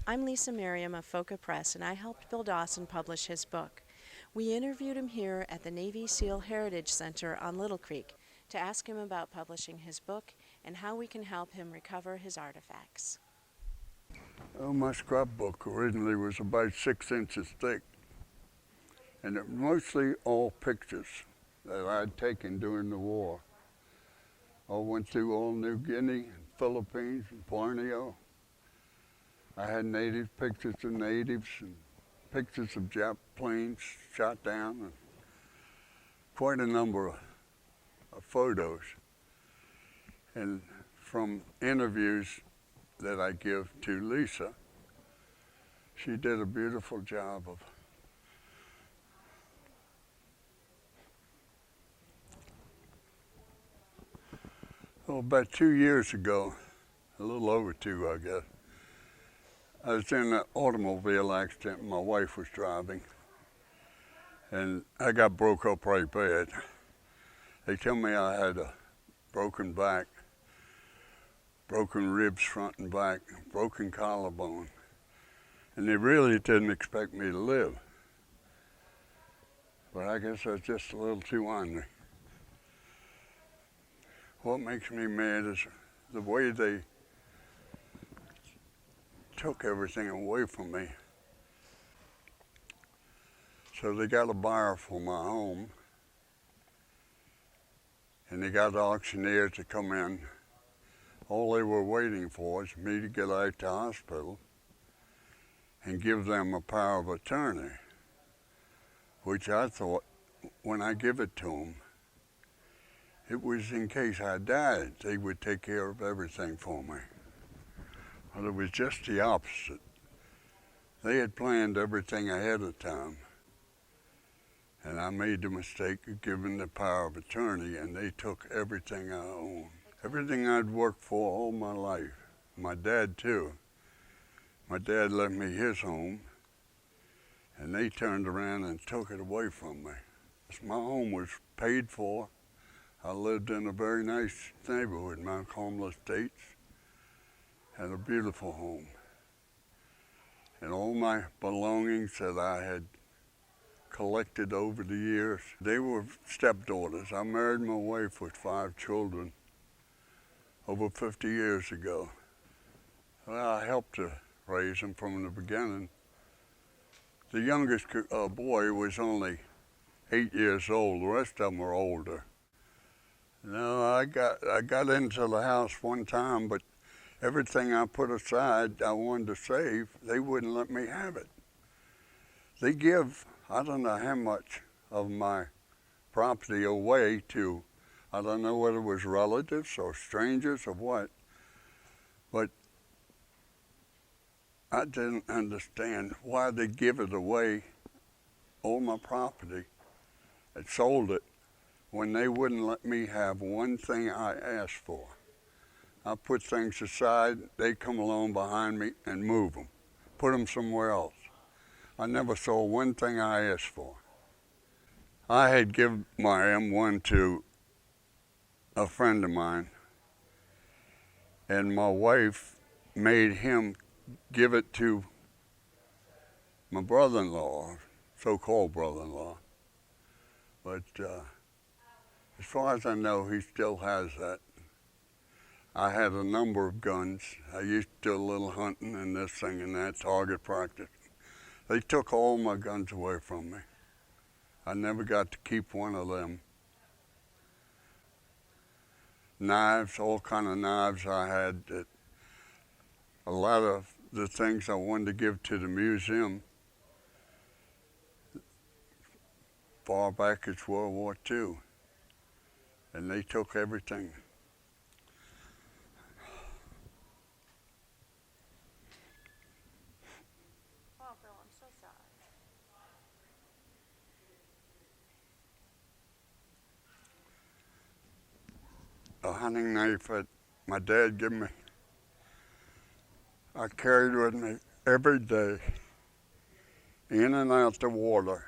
I'm Lisa Merriam of FOCA Press, and I helped Bill Dawson publish his book. We interviewed him here at the Navy SEAL Heritage Center on Little Creek to ask him about publishing his book and how we can help him recover his artifacts. Oh, my scrapbook originally was about 6 inches thick, and it mostly all pictures that I'd taken during the war. I went through all New Guinea, Philippines, and Borneo. I had native pictures of natives and pictures of Jap planes shot down, and quite a number of photos. And from interviews that I give to Lisa, she did a beautiful job of about 2 years ago, a little over 2, I guess, I was in an automobile accident. My wife was driving, and I got broke up right bad. They tell me I had a broken back, broken ribs front and back, broken collarbone, and they really didn't expect me to live. But I guess I was just a little too ornery. What makes me mad is the way they took everything away from me. So they got a buyer for my home, and they got the auctioneer to come in. All they were waiting for is me to get out to the hospital and give them a power of attorney, which I thought, when I give it to them, it was in case I died, they would take care of everything for me. But it was just the opposite. They had planned everything ahead of time, and I made the mistake of giving the power of attorney, and they took everything I owned. Everything I'd worked for all my life. My dad too. My dad left me his home, and they turned around and took it away from me. My home was paid for. I lived in a very nice neighborhood, Mount Carmel Estates, had a beautiful home. And all my belongings that I had collected over the years, they were stepdaughters. I married my wife with 5 children over 50 years ago. Well, I helped to raise them from the beginning. The youngest boy was only 8 years old. The rest of them were older. No, I got into the house one time, but everything I put aside I wanted to save, they wouldn't let me have it. They give, I don't know how much of my property away to, I don't know whether it was relatives or strangers or what, but I didn't understand why they give it away, all my property, and sold it, when they wouldn't let me have one thing I asked for. I put things aside, they come along behind me and move them, put them somewhere else. I never saw one thing I asked for. I had given my M1 to a friend of mine, and my wife made him give it to my brother-in-law, so-called brother-in-law. But as far as I know, he still has that. I had a number of guns. I used to do a little hunting and this thing and that, target practice. They took all my guns away from me. I never got to keep one of them. Knives, all kind of knives I had. A lot of the things I wanted to give to the museum, far back as World War II. And they took everything. Oh, Bill, I'm so sorry. A hunting knife that my dad gave me, I carried with me every day, in and out the water,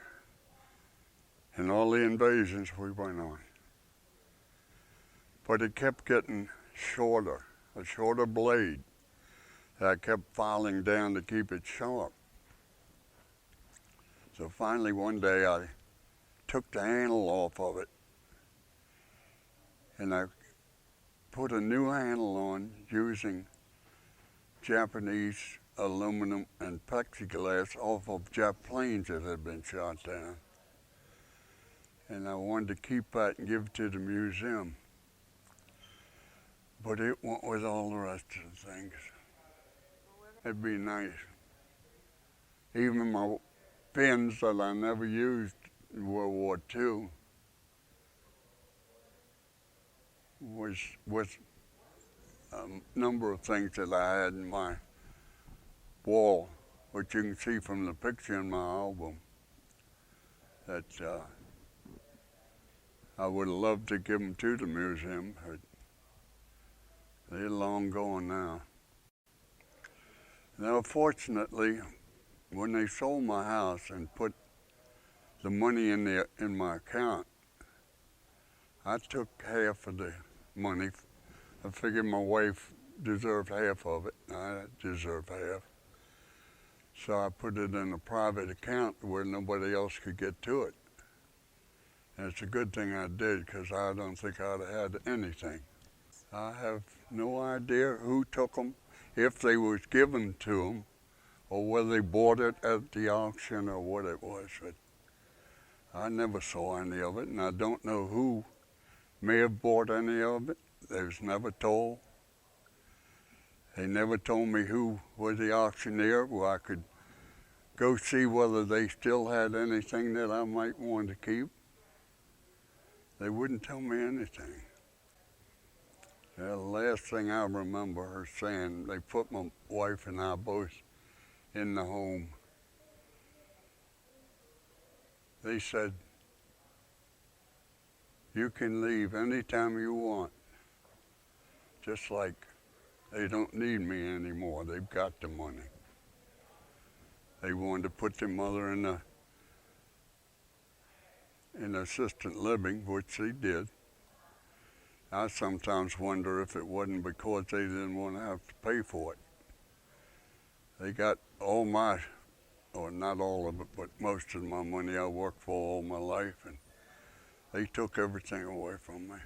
and all the invasions we went on. But it kept getting shorter, a shorter blade. I kept filing down to keep it sharp. So finally one day I took the handle off of it and I put a new handle on using Japanese aluminum and plexiglass off of Jap planes that had been shot down. And I wanted to keep that and give it to the museum. But it went with all the rest of the things. It'd be nice. Even my pins that I never used in World War II was with a number of things that I had in my wall, which you can see from the picture in my album, that I would have loved to give them to the museum, but they're long gone now. Now, fortunately, when they sold my house and put the money in my account, I took half of the money. I figured my wife deserved half of it, and I deserved half. So I put it in a private account where nobody else could get to it. And it's a good thing I did, because I don't think I'd have had anything. I have no idea who took them, if they was given to them, or whether they bought it at the auction or what it was. But I never saw any of it, and I don't know who may have bought any of it. They was never told. They never told me who was the auctioneer, where I could go see whether they still had anything that I might want to keep. They wouldn't tell me anything. The last thing I remember her saying, they put my wife and I both in the home. They said, "You can leave anytime you want." Just like they don't need me anymore. They've got the money. They wanted to put their mother in assisted living, which they did. I sometimes wonder if it wasn't because they didn't want to have to pay for it. They got all my, or not all of it, but most of my money I worked for all my life, and they took everything away from me.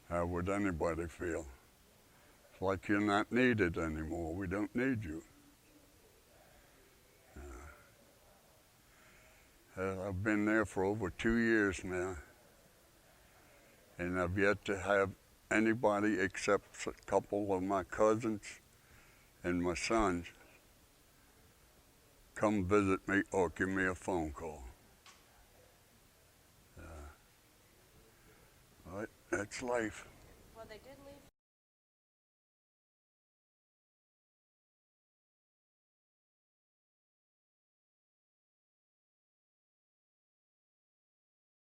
How would anybody feel? It's like you're not needed anymore. We don't need you. I've been there for over 2 years now, and I've yet to have anybody except a couple of my cousins and my sons come visit me or give me a phone call. But that's life. Well, they did leave